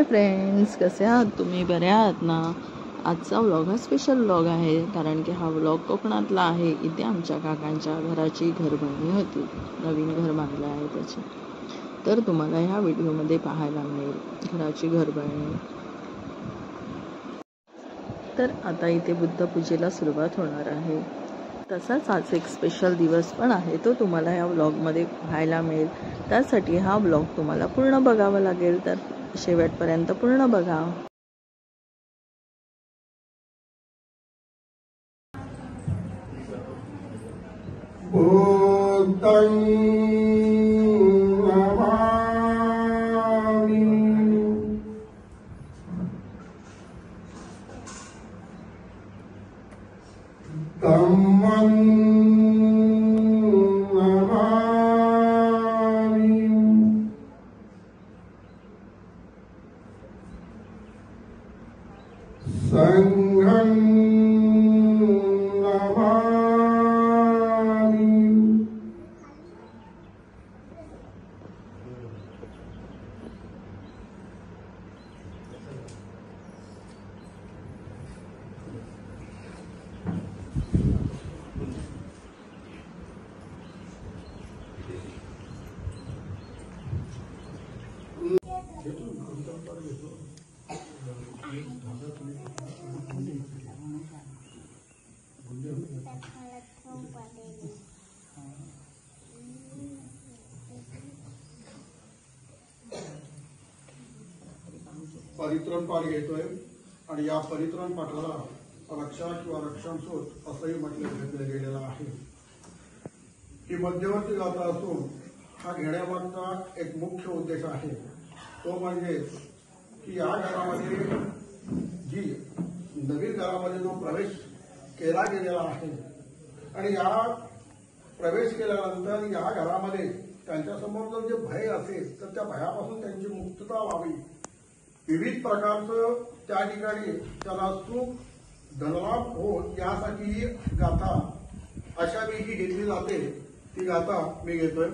Friends, कसे आहात तुम्ही? बरे आहात ना? आजचा व्लॉग हा स्पेशल व्लॉग आहे, कारण की हा व्लॉग कोकणातला आहे. इथे आमच्या काकांच्या घराची घरभरणी होती, नवीन घर बांधलं आहे त्याची. तर तुम्हाला ह्या व्हिडिओमध्ये पाहायला मिळेल घराची घरभरणी. तर आता इथे बुद्धपूजेला सुरुवात होणार आहे. तसाच आज एक स्पेशल दिवस पण आहे, तो तुम्हाला ह्या व्लॉगमध्ये पाहायला मिळेल. त्यासाठी हा व्लॉग तुम्हाला पूर्ण बघावा लागेल, तर शेवटपर्यंत पूर्ण बघा. परित्रण पाठ घेतोय आणि या परित्रण पाठाला रक्षा किंवा रक्षणसोत असंही म्हटलं गेलेलं आहे. ही मध्यवर्ती गाथा असून हा घेण्यामागचा एक मुख्य उद्देश आहे, तो म्हणजे की या घरामध्ये जी नवीन घरामध्ये जो प्रवेश केला गेलेला आहे आणि या प्रवेश केल्यानंतर या घरामध्ये त्यांच्यासमोर जर जे भय असेल तर त्या भयापासून त्यांची मुक्तता व्हावी, विविध प्रकारचं त्या ठिकाणी त्याला सुख धनलाभ हो, यासाठी ही गाथा अशा वेळी घेतली जाते. ती गाथा मी घेतोय.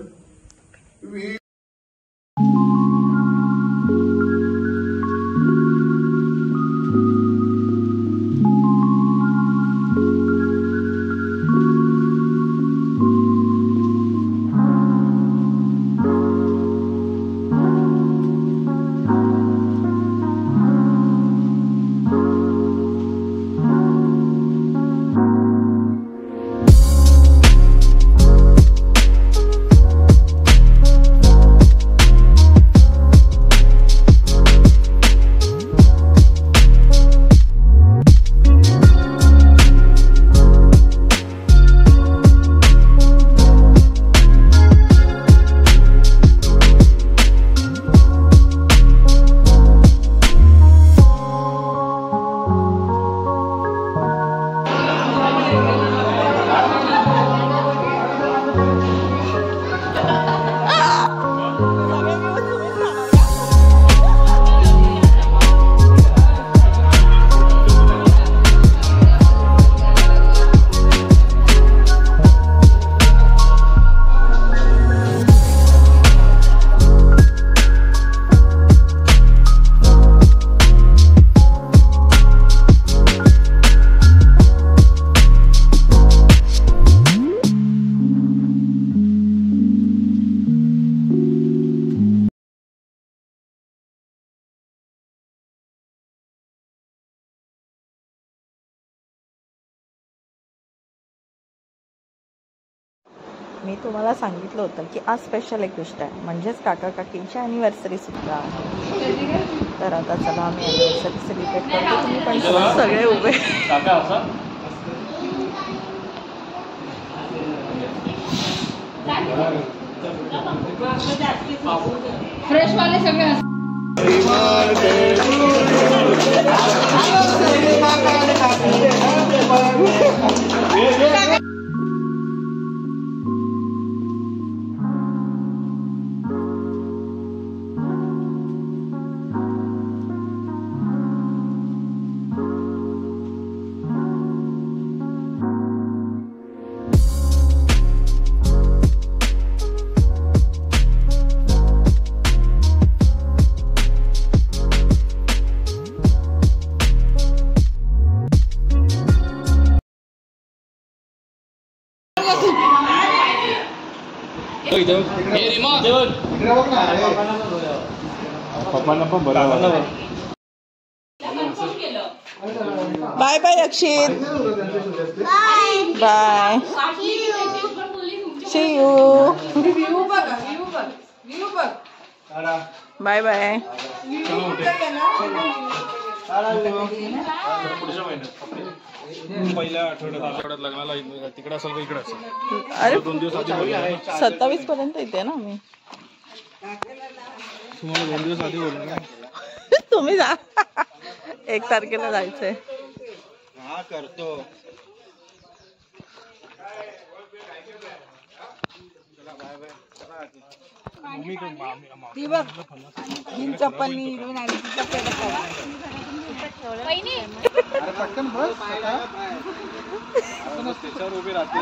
मी तुम्हाला सांगितलं होतं की आज स्पेशल एक गोष्ट आहे, म्हणजेच काका काकींची अॅनिव्हर्सरी सुद्धा आहे. तर आता चला आम्ही अॅनिव्हर्सरी सेलिब्रेट करतो. तुम्ही पण सगळे उभे. फ्रेश वाले सगळे पप्पांना पण बरं. Bye bye Akshit. Bye. See you. Bye bye. पहिल्या आठवड्यात लग्नाला तिकडे असेल का इकडे असेल. अरे 2 दिवस आधी 27 पर्यंत येते ना मी. तुम्हाला 2 दिवस आधी बोललो ना. तुम्ही जा. 1 तारखेला जायचंय. हा करतो. त्याच्यावर उभी राहते.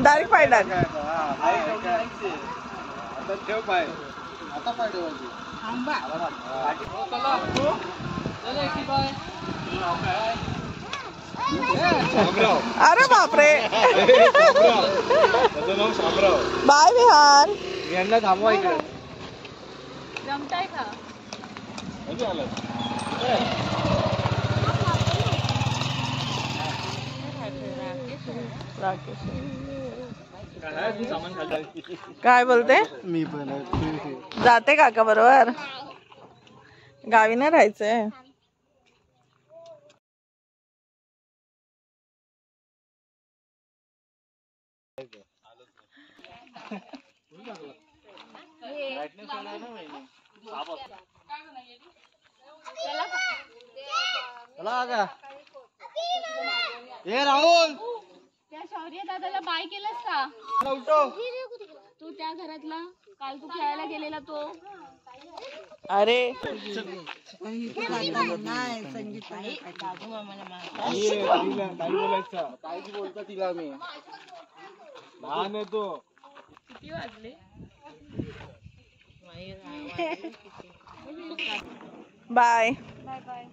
डायरेक्ट पाय टाक. आता ठेव पाय. आता पाय ठेवायचे. अरे बापरे. त्याचं नाव शामराव. बाय विहार. यांना थांबवा इकडे. जमताय का? कधी आलं? काय बोलते? मी पण जाते काका बरोबर. गावी नाही राहायचंय. राहुल त्या शौर्य दादाला बाय केलंस का? तू त्या घरातला काल तू खेळायला गेलेला तो. अरे काहीच बोलतो तिला मी. लहान आहे तो. किती वाजले? बाय. Bye bye.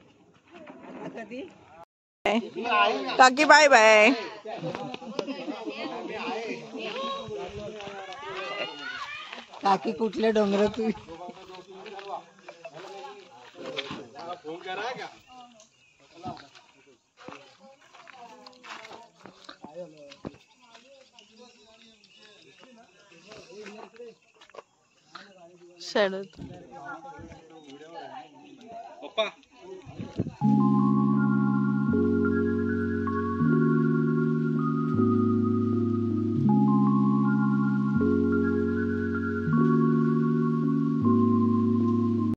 काकी बाय बाय. काकी कुठल्या डोंगरात तू? फोन करा का? शेड पप्पा